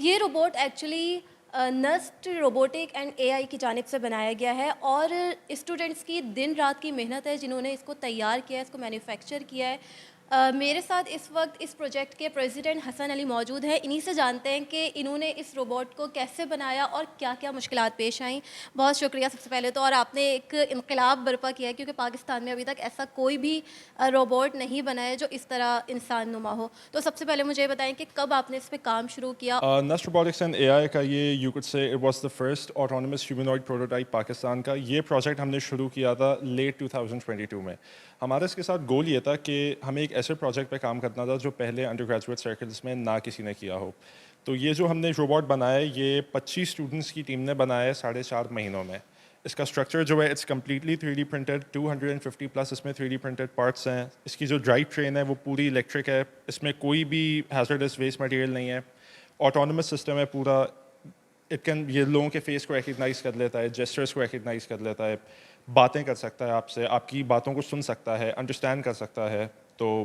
یہ robot actually NUST robotic and A آئی کی جانب سے بنایا گیا ہے اور اسٹوڈنٹس کی دن رات کی محنت ہے جنہوں نے اس کو تیار کیا ہے، اس کو مینوفیکچر کیا ہے۔ میرے ساتھ اس وقت اس پروجیکٹ کے پریزیڈنٹ حسن علی موجود ہیں، انہی سے جانتے ہیں کہ انہوں نے اس روبوٹ کو کیسے بنایا اور کیا کیا مشکلات پیش آئیں۔ بہت شکریہ سب سے پہلے تو، اور آپ نے ایک انقلاب برپا کیا ہے کیونکہ پاکستان میں ابھی تک ایسا کوئی بھی روبوٹ نہیں بنا ہے جو اس طرح انسان نما ہو۔ تو سب سے پہلے مجھے یہ بتائیں کہ کب آپ نے اس پہ کام شروع کیا؟ نسٹ روبوٹکس اینڈ اے آئی کا یہ you could say it was the first autonomous humanoid prototype Pakistan کا۔ یہ پروجیکٹ ہم نے شروع کیا تھا لیٹ 2022 میں۔ ہمارا اس کے ساتھ گول یہ تھا کہ ہمیں ایک ایسے پروجیکٹ پہ کام کرنا تھا جو پہلے انڈر گریجویٹ سرکلس میں نہ کسی نے کیا ہو۔ تو یہ جو ہم نے روبوٹ بنایا ہے یہ 25 اسٹوڈنٹس کی ٹیم نے بنایا ہے 4.5 مہینوں میں۔ اس کا اسٹرکچر جو ہے it's completely 3D printed, 250 plus اس میں 3D پرنٹڈ پارٹس ہیں۔ اس کی جو ڈرائیو ٹرین ہے وہ پوری الیکٹرک ہے، اس میں کوئی بھی ہیزرڈس ویسٹ مٹیریل نہیں ہے، آٹونومس سسٹم ہے پورا۔ یہ لوگوں کے فیس کو ریکگنائز کر لیتا ہے، جیسچرس کو ریکگنائز کر لیتا ہے، باتیں کر سکتا ہے آپ سے، آپ کی باتوں کو سن سکتا ہے، انڈرسٹینڈ کر سکتا ہے۔ تو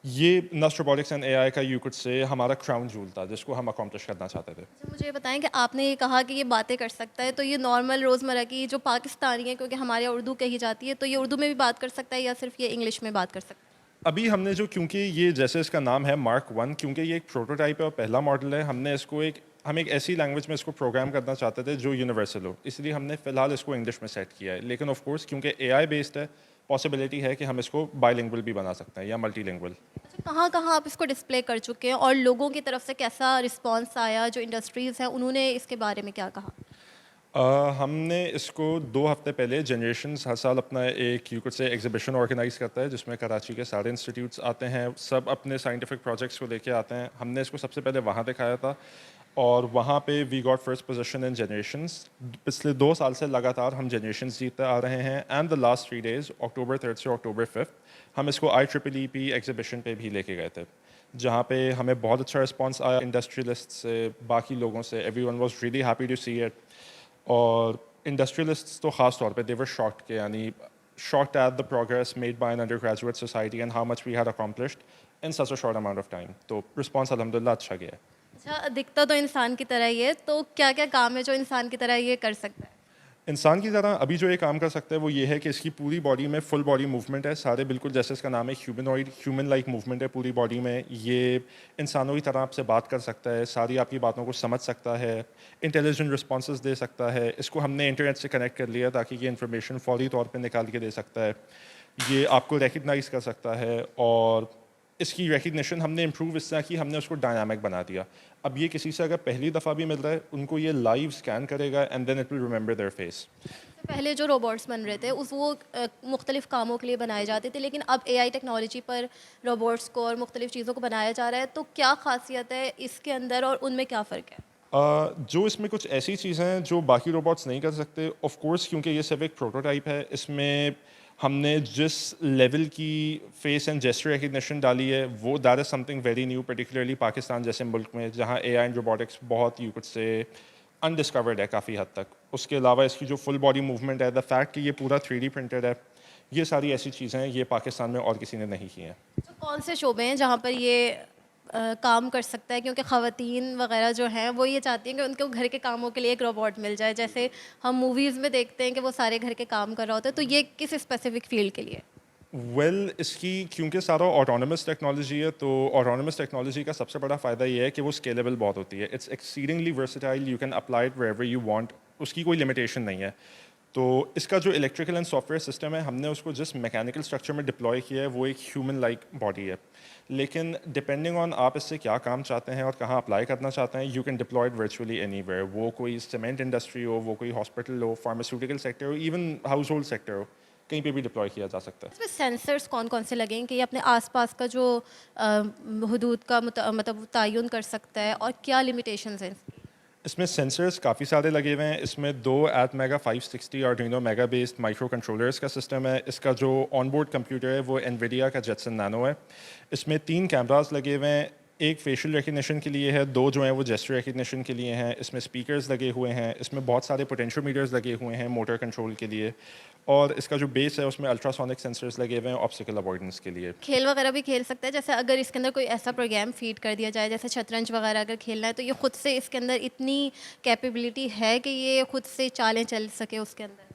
یہ نسٹ روبوٹکس اینڈ اے آئی کا یو کوڈ سے ہمارا کراؤن جول تھا جس کو ہم اکمپلش کرنا چاہتے تھے۔ مجھے یہ بتائیں کہ آپ نے یہ کہا کہ یہ باتیں کر سکتا ہے، تو یہ نارمل روزمرہ کی جو پاکستانی ہے، کیونکہ ہمارے یہاں اردو کہی جاتی ہے، تو یہ اردو میں بھی بات کر سکتا ہے یا صرف یہ انگلش میں بات کر سکتا ہے؟ ابھی ہم نے کیونکہ یہ جیسے اس کا نام ہے مارک 1، کیونکہ یہ ایک پروٹوٹائپ ہے اور پہلا ماڈل ہے، ہم ایک ایسی لینگویج میں اس کو پروگرام کرنا چاہتے تھے جو یونیورسل ہو، اس لیے ہم نے فی الحال اس کو انگلش میں سیٹ کیا ہے۔ لیکن آف کورس کیونکہ اے آئی بیسڈ ہے، پاسبلٹی ہے کہ ہم اس کو بائی لینگول بھی بنا سکتے ہیں یا ملٹی لینگول۔ اچھا، کہاں کہاں آپ اس کو ڈسپلے کر چکے ہیں اور لوگوں کی طرف سے کیسا رسپانس آیا؟ جو انڈسٹریز ہیں انہوں نے اس کے بارے میں کیا کہا؟ ہم نے اس کو 2 ہفتے پہلے جنریشنز ہر سال اپنا ایک یو کوڈ سے ایگزیبیشن آرگنائز کرتا ہے جس میں کراچی کے سارے انسٹیٹیوٹس آتے ہیں، سب اپنے سائنٹیفک پروجیکٹس کو لے کے آتے ہیں۔ ہم نے اس کو سب سے پہلے وہاں دکھایا تھا اور وہاں پہ we got first position in generations. پچھلے 2 سال سے لگاتار ہم جنریشنز جیتتے آ رہے ہیں، اینڈ دا لاسٹ 3 days اکتوبر 3 سے اکتوبر 5 ہم اس کو IEEE ایگزیبیشن پہ بھی لے کے گئے تھے، جہاں پہ ہمیں بہت اچھا رسپانس آیا انڈسٹریلسٹ سے، باقی لوگوں سے۔ Everyone was really happy to see it, اور انڈسٹریلسٹ تو خاص طور پہ دے ور شاکڈ کہ یعنی shocked at the progress made by an undergraduate society and how much we had accomplished in such a short amount of time. تو response الحمدللہ اچھا گیا ہے۔ اچھا، دکھتا تو انسان کی طرح ہی ہے، تو کیا کیا کام ہے جو انسان کی طرح یہ کر سکتا ہے؟ انسان کی طرح ابھی جو یہ کام کر سکتا ہے وہ یہ ہے کہ اس کی پوری باڈی میں فل باڈی موومنٹ ہے، سارے بالکل جیسے اس کا نام ہے ہیومنوائڈ، ہیومن لائک موومنٹ ہے پوری باڈی میں۔ یہ انسانوں کی طرح آپ سے بات کر سکتا ہے، ساری آپ کی باتوں کو سمجھ سکتا ہے، انٹیلیجنٹ رسپانسز دے سکتا ہے۔ اس کو ہم نے انٹرنیٹ سے کنیکٹ کر لیا تاکہ یہ انفارمیشن فوری طور پہ نکال کے دے سکتا ہے۔ یہ آپ کو ریکگنائز کر سکتا ہے، اور اس کی ریکگنیشن ہم نے امپروو اس طرح کی، ہم نے اس کو ڈائنامک بنا دیا۔ اب یہ کسی سے اگر پہلی دفعہ بھی مل رہا ہے ان کو یہ لائیو اسکین کرے گا and then it will remember their face. پہلے جو روبوٹس بن رہے تھے وہ مختلف کاموں کے لیے بنائے جاتے تھے، لیکن اب اے آئی ٹیکنالوجی پر روبوٹس کو اور مختلف چیزوں کو بنایا جا رہا ہے، تو کیا خاصیت ہے اس کے اندر اور ان میں کیا فرق ہے؟ جو اس میں کچھ ایسی چیزیں ہیں جو باقی روبوٹس نہیں کر سکتے، آف کورس کیونکہ یہ صرف ایک پروٹوٹائپ ہے، اس میں ہم نے جس لیول کی فیس اینڈ جیسچر ریکگنیشن ڈالی ہے وہ that is some thing very new, particularly Pakistan جیسے ملک میں جہاں اے آئی اینڈ روبوٹکس بہت یو کڈ سے انڈسکورڈ ہے کافی حد تک۔ اس کے علاوہ اس کی جو فل باڈی موومنٹ ہے، دا فیکٹ کہ یہ پورا 3D پرنٹڈ ہے، یہ ساری ایسی چیزیں ہیں یہ پاکستان میں اور کسی نے نہیں کی ہیں۔ تو کون سے شعبے ہیں جہاں پر یہ کام کر سکتا ہے؟ کیونکہ خواتین وغیرہ جو ہیں وہ یہ چاہتی ہیں کہ ان کو گھر کے کاموں کے لیے ایک روبوٹ مل جائے، جیسے ہم موویز میں دیکھتے ہیں کہ وہ سارے گھر کے کام کر رہا ہوتا ہے، تو یہ کس اسپیسیفک فیلڈ کے لیے؟ اس کی کیونکہ سارا آٹونومس ٹیکنالوجی ہے، تو آٹونومس ٹیکنالوجی کا سب سے بڑا فائدہ یہ ہے کہ وہ اسکیلیبل بہت ہوتی ہے۔ It's exceedingly versatile, you can apply it wherever you want, اس کی کوئی لمیٹیشن نہیں ہے۔ تو اس کا جو electrical and software system ہے، ہم نے اس کو جس میکینیکل اسٹرکچر میں ڈپلوائے کیا ہے وہ ایک ہیومن لائک باڈی ہے، لیکن ڈپینڈنگ آن آپ اس سے کیا کام چاہتے ہیں اور کہاں اپلائی کرنا چاہتے ہیں، you can deployed virtually anywhere. وہ کوئی سیمنٹ انڈسٹری ہو، وہ کوئی ہاسپٹل ہو، فارماسیوٹیکل سیکٹر ہو، ایون ہاؤس ہولڈ سیکٹر ہو، کہیں پہ بھی ڈپلوائے کیا جا سکتا ہے۔ اس میں سینسرس کون کون سے لگیں کہ یہ اپنے آس پاس کا جو حدود کا مطلب تعین کر سکتا ہے، اور کیا لمیٹیشنز ہیں؟ اس میں سینسرز کافی سارے لگے ہوئے ہیں۔ اس میں 2 ATmega 560 Arduino mega based micro controllers کا سسٹم ہے۔ اس کا جو آن بورڈ کمپیوٹر ہے وہ NVIDIA کا Jetson Nano ہے۔ اس میں 3 کیمراز لگے ہوئے ہیں، ایک فیشیل ریکگنیشن کے لیے ہے، 2 جو ہیں وہ جیسچر ریکگنیشن کے لیے ہیں، اس میں اسپیکرز لگے ہوئے ہیں، اس میں بہت سارے پوٹینشیو میٹرز لگے ہوئے ہیں موٹر کنٹرول کے لیے، اور اس کا جو بیس ہے اس میں الٹراسونک سینسرز لگے ہوئے ہیں آبسٹیکل اوائڈنس کے لیے. کھیل وغیرہ بھی کھیل سکتا ہے، جیسے اگر اس کے اندر کوئی ایسا پروگرام فیڈ کر دیا جائے جیسے شطرنج وغیرہ اگر کھیلنا ہے تو یہ خود سے اس کے اندر اتنی کیپیبلٹی ہے کہ یہ خود سے چالیں چل سکے اس کے اندر؟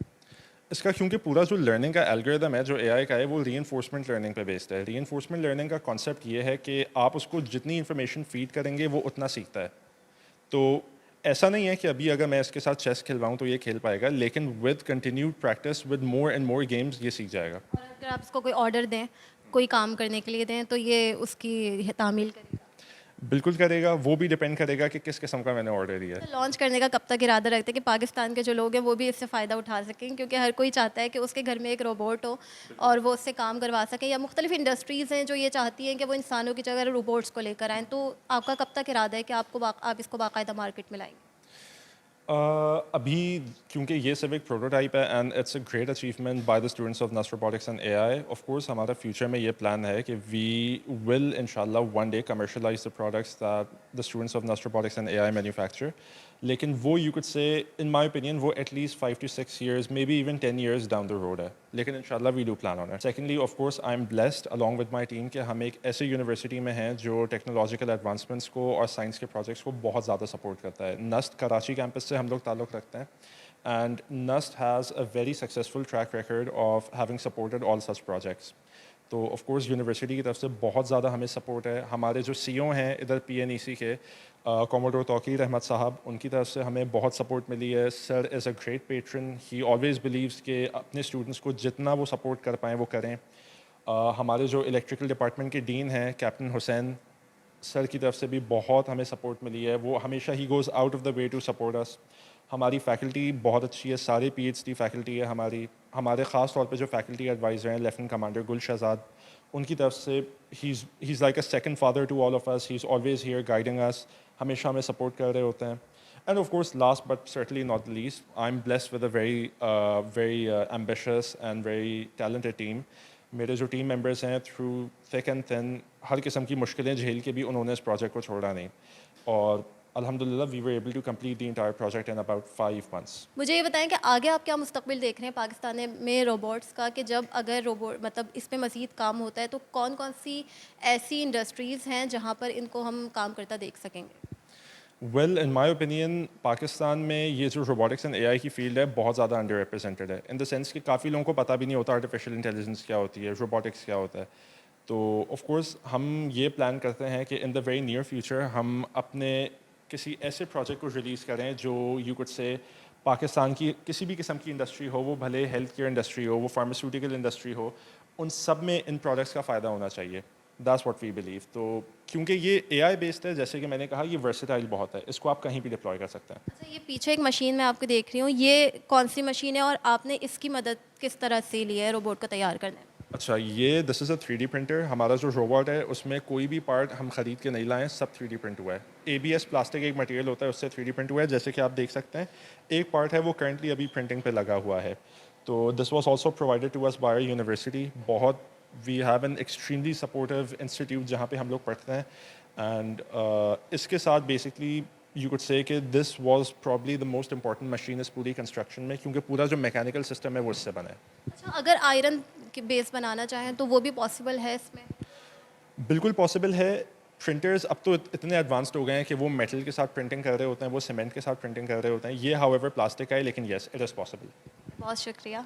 اس کا کیونکہ پورا جو لرننگ کا الگوریدم ہے جو اے آئی کا ہے وہ ری انفورسمنٹ لرننگ پہ بیسڈ ہے. ری انفورسمنٹ لرننگ کا کانسیپٹ یہ ہے کہ آپ اس کو جتنی انفارمیشن فیڈ کریں گے وہ اتنا سیکھتا ہے. تو ایسا نہیں ہے کہ ابھی اگر میں اس کے ساتھ چیس کھلواؤں تو یہ کھیل پائے گا، لیکن with continued practice with more and more games یہ سیکھ جائے گا. اور اگر آپ اس کو کوئی آرڈر دیں، کوئی کام کرنے کے لیے دیں تو یہ اس کی تعمیل کرے گا؟ بالکل کرے گا، وہ بھی ڈپینڈ کرے گا کہ کس قسم کا میں نے آرڈر دیا ہے. لانچ کرنے کا کب تک ارادہ رکھتے ہیں کہ پاکستان کے جو لوگ ہیں وہ بھی اس سے فائدہ اٹھا سکیں، کیونکہ ہر کوئی چاہتا ہے کہ اس کے گھر میں ایک روبوٹ ہو اور وہ اس سے کام کروا سکیں، یا مختلف انڈسٹریز ہیں جو یہ چاہتی ہیں کہ وہ انسانوں کی جگہ روبوٹس کو لے کر آئیں. تو آپ کا کب تک ارادہ ہے کہ آپ اس کو باقاعدہ مارکیٹ میں لائیں گے؟ ابھی کیونکہ یہ صرف ایک پروٹوٹائپ ہے and it's a great achievement by the students of NUST robotics and A I. Of course ہمارا فیوچر میں یہ پلان ہے کہ وی ول ان شاء اللہ one day commercialize the products that the students of NUST robotics and A I manufacture. لیکن وہ you could say in my opinion وہ at least 5 to 6 years may be even 10 years down the road ہے. لیکن ان شاء اللہ we do plan on it. Secondly of course I am blessed along with my team کہ ہم ایک ایسے یونیورسٹی میں ہیں جو ٹیکنالوجیکل ایڈوانسمنٹس کو اور سائنس کے پروجیکٹس کو بہت زیادہ سپورٹ کرتا ہے. نسٹ کراچی کیمپس سے ہم لوگ تعلق رکھتے ہیں and NUST has a very successful track record of having supported all such projects. تو آف کورس یونیورسٹی کی طرف سے بہت زیادہ ہمیں سپورٹ ہے. ہمارے جو سی او ہیں ادھر پی این ای سی کے کوموڈور توقیر احمد صاحب، ان کی طرف سے ہمیں بہت سپورٹ ملی ہے. Sir is a great patron, he always believes کہ اپنے اسٹوڈنٹس کو جتنا وہ سپورٹ کر پائیں وہ کریں. ہمارے جو الیکٹریکل ڈپارٹمنٹ کے ڈین ہیں کیپٹن حسین سر کی طرف سے بھی بہت ہمیں سپورٹ ملی ہے. وہ ہمیشہ ہی goes out of the way to support us. ہماری فیکلٹی بہت اچھی ہے، سارے پی ایچ ڈی فیکلٹی ہے ہمارے خاص طور پہ جو فیکلٹی ایڈوائزر ہیں لیفٹنٹ کمانڈر گل شہزاد، ان کی طرف سے has like a second father to all of us. He is always here guiding us, ہمیشہ ہمیں سپورٹ کر رہے ہوتے ہیں. And of course last but certainly not least I am blessed with a very ambitious and very talented team. میرے جو team members ہیں through thick and thin ہر قسم کی مشکلیں جھیل کے بھی انہوں نے اس پروجیکٹ کو چھوڑا نہیں، اور الحمدللہ we were able to complete the entire project in about 5 months. مجھے یہ بتائیں کہ آگے آپ کیا مستقبل دیکھ رہے ہیں پاکستان میں روبوٹس کا، کہ جب اگر روبوٹ مطلب اس پہ مزید کام ہوتا ہے تو کون کون سی ایسی انڈسٹریز ہیں جہاں پر ان کو ہم کام کرتا دیکھ سکیں گے؟ Well in my opinion Pakistan میں یہ جو روبوٹکس اینڈ اے آئی کی فیلڈ ہے بہت زیادہ انڈر ریپرزینٹیڈ ہے، ان دا سینس کہ کافی لوگوں کو پتہ بھی نہیں ہوتا آرٹیفیشیل انٹیلیجنس کیا ہوتی ہے، روبوٹکس کیا ہوتا ہے. تو آف کورس ہم یہ پلان کرتے ہیں کہ ان دا ویری نیئر فیوچر ہم اپنے کسی ایسے پروجیکٹ کو ریلیز کریں جو یو کوڈ سے پاکستان کی کسی بھی قسم کی انڈسٹری ہو، وہ بھلے ہیلتھ کیئر انڈسٹری ہو، وہ فارماسیوٹیکل انڈسٹری ہو، ان سب میں ان پروڈکٹس کا فائدہ ہونا چاہیے. That's what we believe. تو کیونکہ یہ اے آئی بیسڈ ہے، جیسے کہ میں نے کہا یہ ورسٹائل بہت ہے، اس کو آپ کہیں بھی ڈپلوائے کر سکتے ہیں. اچھا، یہ پیچھے ایک مشین میں آپ کو دیکھ رہی ہوں، یہ کون سی مشین ہے اور آپ نے اس کی مدد کس طرح سے لی ہے روبوٹ کو تیار کرنے میں؟ اچھا، یہ دس از اے 3D پرنٹر. ہمارا جو روبوٹ ہے اس میں کوئی بھی پارٹ ہم خرید کے نہیں لائیں، سب 3D پرنٹ ہوا ہے. ABS پلاسٹک ایک مٹیریل ہوتا ہے، اس سے 3D پرنٹ ہوا ہے. جیسے کہ آپ دیکھ سکتے ہیں ایک پارٹ ہے وہ کرنٹلی ابھی پرنٹنگ پہ لگا ہوا ہے. تو this was also provided to us by university. بہت we have an extremely supportive institute جہاں پہ ہم لوگ پڑھتے ہیں. اینڈ اس کے ساتھ بیسکلی یو کوڈ سے کہ this was probably the most important machine اس پوری کنسٹرکشن میں، کیونکہ پورا جو میکینیکل سسٹم ہے وہ اس سے بنا ہے. اچھا، اگر آئرن کے بیس بنانا چاہیں تو وہ بھی پاسبل ہے اس میں؟ بالکل پاسبل ہے. پرنٹرز اب تو اتنے ایڈوانسڈ ہو گئے ہیں کہ وہ میٹل کے ساتھ پرنٹنگ کر رہے ہوتے ہیں، وہ سیمنٹ کے ساتھ پرنٹنگ کر رہے ہوتے ہیں. یہ ہاؤ ایور پلاسٹک کا ہے، لیکن یس اٹ از پاسبل. بہت شکریہ.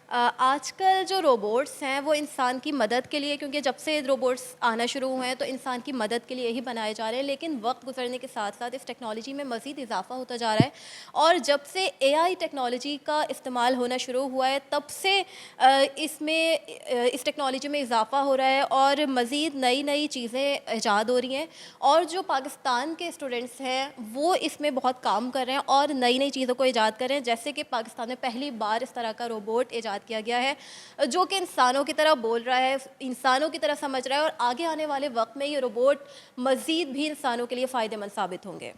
آج کل جو روبوٹس ہیں وہ انسان کی مدد کے لیے، کیونکہ جب سے روبوٹس آنا شروع ہوئے ہیں تو انسان کی مدد کے لیے ہی بنائے جا رہے ہیں، لیکن وقت گزرنے کے ساتھ ساتھ اس ٹیکنالوجی میں مزید اضافہ ہوتا جا رہا ہے. اور جب سے اے آئی ٹیکنالوجی کا استعمال ہونا شروع ہوا ہے تب سے اس ٹیکنالوجی میں اضافہ ہو رہا ہے اور مزید نئی نئی چیزیں ایجاد ہو رہی ہیں. اور جو پاکستان کے اسٹوڈنٹس ہیں وہ اس میں بہت کام کر رہے ہیں اور نئی نئی چیزوں کو ایجاد کر رہے ہیں. جیسے کہ پاکستان میں پہلی بار اس طرح کا روبوٹ ایجاد کیا گیا ہے جو کہ انسانوں کی طرح بول رہا ہے، انسانوں کی طرح سمجھ رہا ہے، اور آگے آنے والے وقت میں یہ روبوٹ مزید بھی انسانوں کے لیے فائدہ مند ثابت ہوں گے.